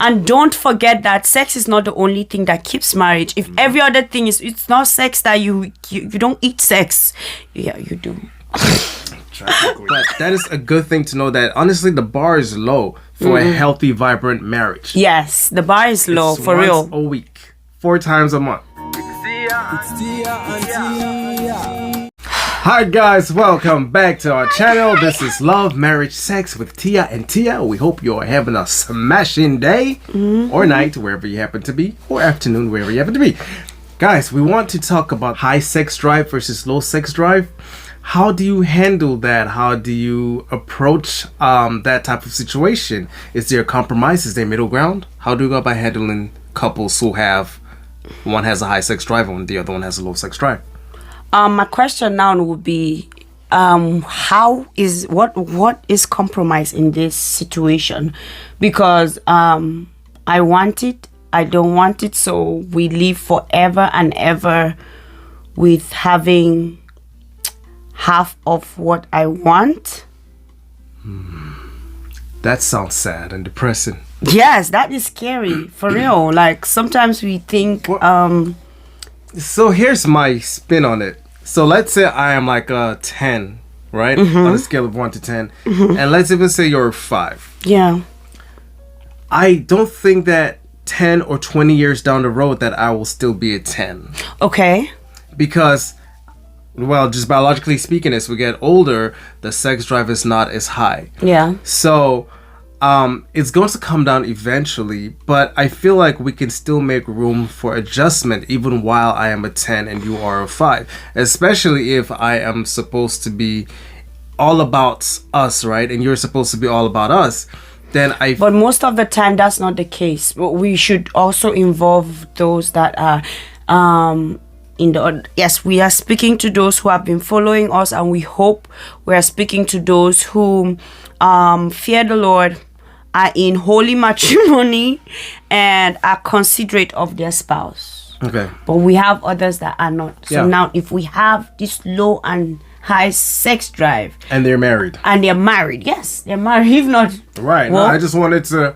And don't forget that sex is not the only thing that keeps marriage. If every other thing is, it's not sex that you don't eat sex. Yeah, you do. But that is a good thing to know that honestly the bar is low for a healthy, vibrant marriage. Yes, the bar is low, It's for once real. a week, 4 times a month. Hi guys, welcome back to our channel. This is Love, Marriage, Sex with Tia and Tia. We hope you're having a smashing day or night, wherever you happen to be, or afternoon, wherever you happen to be. Guys, we want to talk about high sex drive versus low sex drive. How do you handle that? How do you approach that type of situation? Is there a compromise? Is there middle ground? How do you go about handling couples who have, one has a high sex drive and the other one has a low sex drive? My question now would be, what is compromise in this situation? Because I want it, I don't want it, so we live forever and ever with having half of what I want. That sounds sad and depressing. Yes, that is scary, for real. Like sometimes we think So here's my spin on it. So let's say I am like a 10, right? On a scale of 1 to 10. And let's even say you're 5. yeah. I don't think that 10 or 20 years down the road that I will still be a 10. Okay. Because, well, just biologically speaking, as we get older, the sex drive is not as high. Yeah. So it's going to come down eventually, but I feel like we can still make room for adjustment even while I am a 10 and you are a 5. Especially if I am supposed to be all about us, right? And you're supposed to be all about us. But most of the time, that's not the case. But we should also involve those that are yes, we are speaking to those who have been following us, and we hope we are speaking to those who fear the Lord, are in holy matrimony, and are considerate of their spouse. Okay. But we have others that are not. So now, if we have this low and high sex drive, and they're married, yes, they're married. If not, right? Well, no, I just wanted to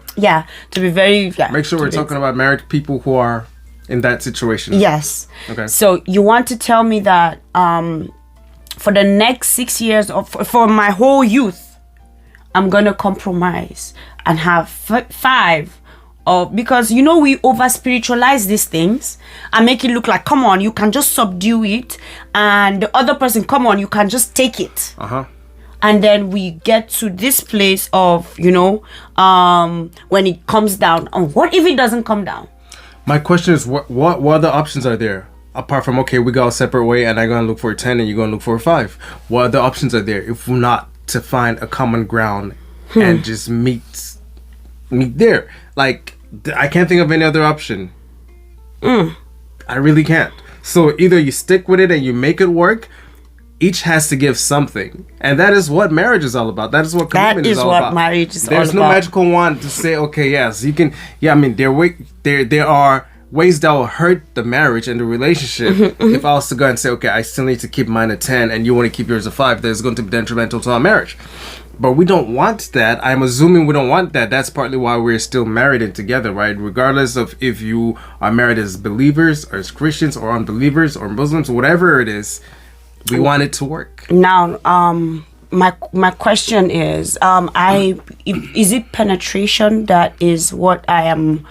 to be very make sure we're talking about married people who are in that situation. Yes. Okay. So you want to tell me that for the next 6 years of for my whole youth, I'm gonna compromise and have 5 of, because we over spiritualize these things and make it look like, come on, you can just subdue it, and the other person, come on, you can just take it. And then we get to this place of when it comes down. And what if it doesn't come down? My question is, what other options are there? Apart from, okay, we go a separate way and I'm going to look for a 10 and you're going to look for a 5. What other options are there if we're not to find a common ground and just meet there? Like, I can't think of any other option. I really can't. So either you stick with it and you make it work. Each has to give something, and that is what marriage is all about. That is what commitment is all about. That is what marriage is all about. There's no magical wand to say, okay, yes, you can. Yeah, I mean, there are ways that will hurt the marriage and the relationship. If I was to go and say, okay, I still need to keep mine a 10, and you want to keep yours a 5, there's going to be detrimental to our marriage. But we don't want that. I'm assuming we don't want that. That's partly why we're still married and together, right? Regardless of if you are married as believers, or as Christians, or unbelievers, or Muslims, whatever it is. We want it to work. Now, my question is, is it penetration that is what I am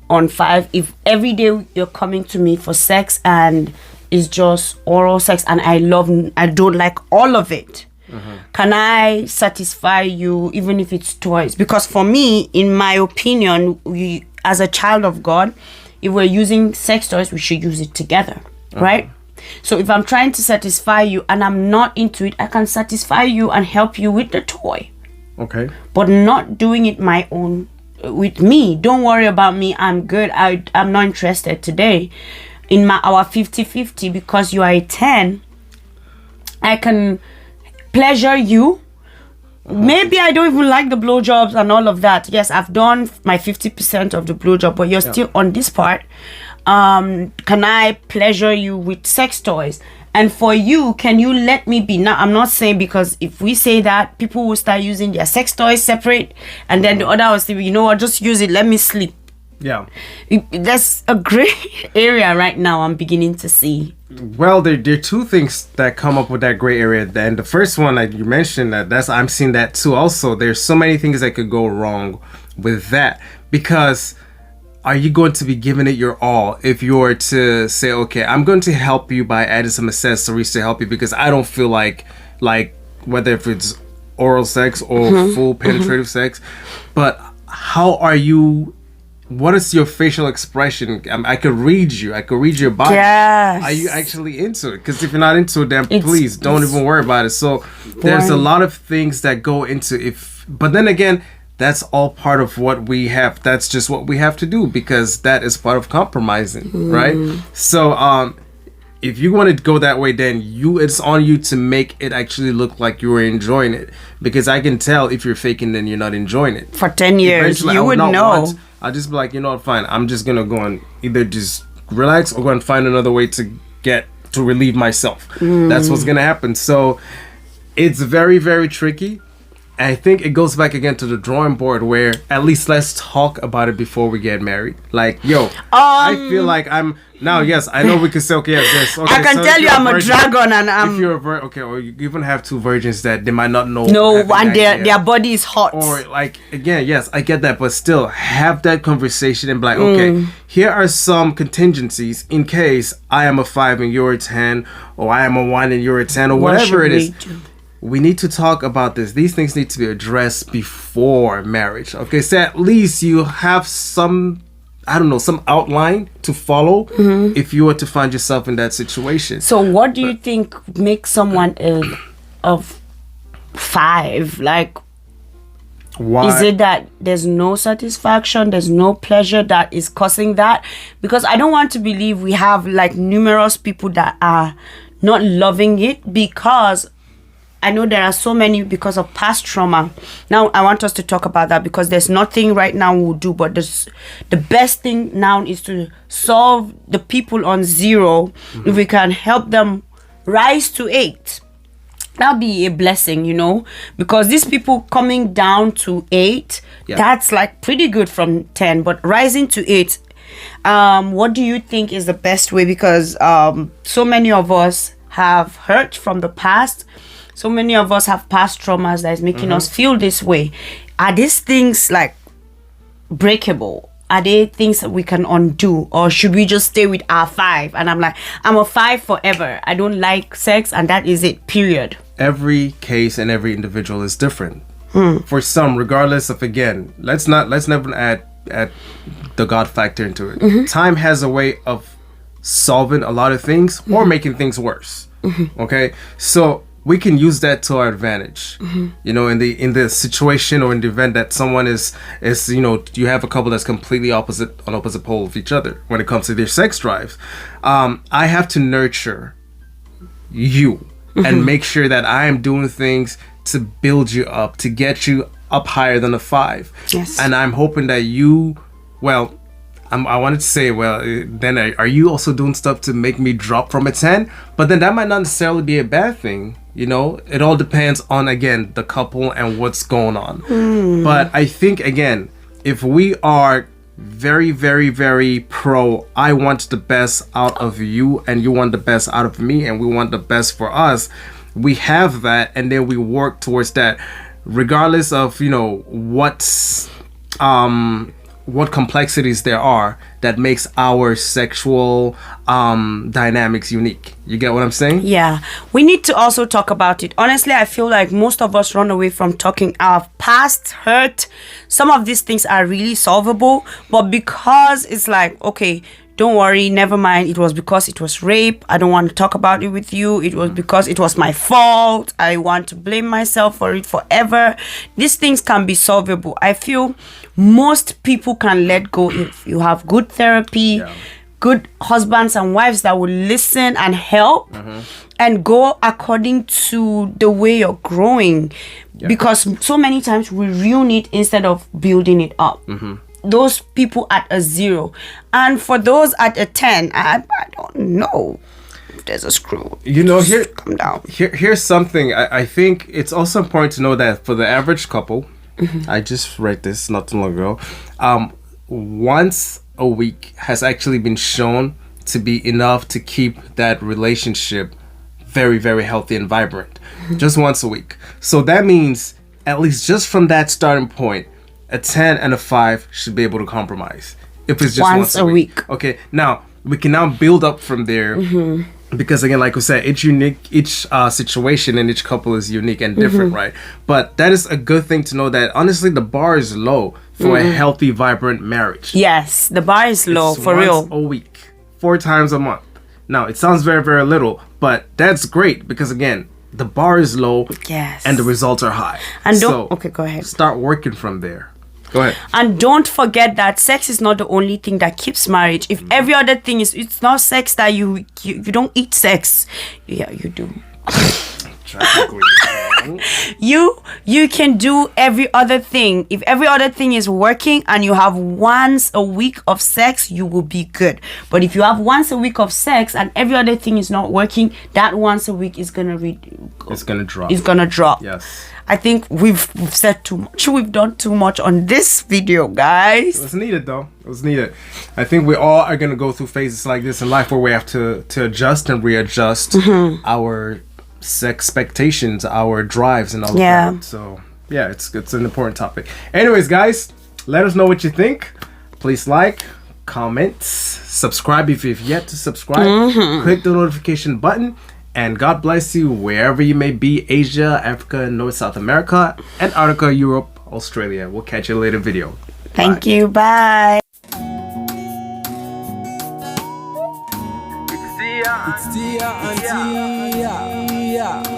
on 5? If every day you're coming to me for sex and it's just oral sex and I don't like all of it, can I satisfy you even if it's twice? Because for me, in my opinion, we, as a child of God, if we're using sex toys, we should use it together, right? So if I'm trying to satisfy you and I'm not into it, I can satisfy you and help you with the toy. Okay. But not doing it my own with me. Don't worry about me. I'm good. I'm not interested today. In our 50-50, because you are a 10, I can pleasure you. Maybe I don't even like the blowjobs and all of that. Yes, I've done my 50% of the blowjob, but you're still on this part. Can I pleasure you with sex toys? And for you, can you let me be? Now, I'm not saying, because if we say that, people will start using their sex toys separate, and then the other will say, you know what, just use it, let me sleep. Yeah. That's a great area right now I'm beginning to see. Well, there are two things that come up with that gray area. And the first one, like you mentioned, I'm seeing that too. Also, there's so many things that could go wrong with that, because are you going to be giving it your all if you were to say, okay, I'm going to help you by adding some accessories to help you, because I don't feel like whether if it's oral sex or full penetrative sex, but how are you? What is your facial expression? I could read you. I could read your body. Yes. Are you actually into it? Because if you're not into it, then please don't even worry about it. So there's a lot of things that go into if. But then again, that's all part of what we have. That's just what we have to do, because that is part of compromising, right? So if you want to go that way, then it's on you to make it actually look like you were enjoying it. Because I can tell if you're faking, then you're not enjoying it. For 10 years, Eventually, you would know. I'll just be like, you know what, fine. I'm just going to go and either just relax or go and find another way to relieve myself. That's what's going to happen. So it's very, very tricky. I think it goes back again to the drawing board, where at least let's talk about it before we get married. Like, yo, I feel like I'm now. Yes, I know we can say, okay, yes, okay. I can so tell you I'm a dragon, and I'm. If you're a okay, or you even have two virgins that they might not know. No, and their body is hot. Or like, again, yes, I get that, but still have that conversation and be like, okay, here are some contingencies in case I am a 5 and you're a 10, or I am a 1 and you're a 10, or whatever it is. We need to talk about this. These things need to be addressed before marriage. Okay, so at least you have some, I don't know, some outline to follow if you were to find yourself in that situation. So what do you think makes someone of 5? Like, why? Is it that there's no satisfaction, there's no pleasure that is causing that? Because I don't want to believe we have like numerous people that are not loving it, because I know there are so many because of past trauma. Now, I want us to talk about that, because there's nothing right now we'll do. But the best thing now is to solve the people on 0. If we can help them rise to 8, that'll be a blessing, you know. Because these people coming down to 8, that's like pretty good from 10. But rising to 8, what do you think is the best way? Because so many of us have hurt from the past. So many of us have past traumas that is making us feel this way. Are these things like breakable? Are they things that we can undo? Or should we just stay with our 5? And I'm like, I'm a 5 forever. I don't like sex, and that is it, period. Every case and every individual is different. For some, regardless of, again, let's never add the God factor into it. Time has a way of solving a lot of things or making things worse. Okay? So we can use that to our advantage. You know, in the situation or in the event that someone is you know, you have a couple that's completely opposite pole of each other when it comes to their sex drives. I have to nurture you and make sure that I am doing things to build you up, to get you up higher than a 5. Yes. And I'm hoping that you, well, I wanted to say, well, then are you also doing stuff to make me drop from a 10? But then that might not necessarily be a bad thing. You know, it all depends on, again, the couple and what's going on. But I think, again, if we are very, very, very pro, I want the best out of you and you want the best out of me and we want the best for us, we have that, and then we work towards that, regardless of, you know, what complexities there are that makes our sexual dynamics unique. You get what I'm saying? Yeah. We need to also talk about it. Honestly, I feel like most of us run away from talking our past hurt. Some of these things are really solvable, but because it's like, okay, don't worry, never mind, it was because it was rape, I don't want to talk about it with you, it was because it was my fault, I want to blame myself for it forever. These things can be solvable. I feel most people can let go if you have good therapy, good husbands and wives that will listen and help and go according to the way you're growing. Because so many times we ruin it instead of building it up. Those people at a 0, and for those at a 10, I don't know. if there's a screw. You know, Come down. here's something. I think it's also important to know that for the average couple, I just read this not too long ago. Once a week has actually been shown to be enough to keep that relationship very, very healthy and vibrant. Just once a week. So that means, at least just from that starting point, a 10 and a 5 should be able to compromise. If it's just once a week. Okay, now we can now build up from there. Because again, like we said, each situation and each couple is unique and different, right? But that is a good thing to know, that honestly the bar is low for a healthy, vibrant marriage. Yes, the bar is low, It's for real. once a week, 4 times a month. Now it sounds very, very little, but that's great because again, the bar is low, Yes. and the results are high. And so okay, go ahead. start working from there. Go ahead. And don't forget that sex is not the only thing that keeps marriage. If every other thing is, it's not sex that you don't eat sex. Yeah, you do. You can do every other thing. If every other thing is working and you have once a week of sex, you will be good. But if you have once a week of sex and every other thing is not working, that once a week is gonna It's gonna drop. Is gonna drop. Yes. I think we've said too much. We've done too much on this video, guys. It was needed though. It was needed. I think we all are gonna go through phases like this in life where we have to adjust and readjust our expectations, our drives, and all of that. So yeah, it's an important topic. Anyways, guys, let us know what you think. Please like, comment, subscribe if you've yet to subscribe. Click the notification button. And God bless you wherever you may be, Asia, Africa, North, South America, Antarctica, Europe, Australia. We'll catch you later video. Thank you. Bye. It's Tia and Tia.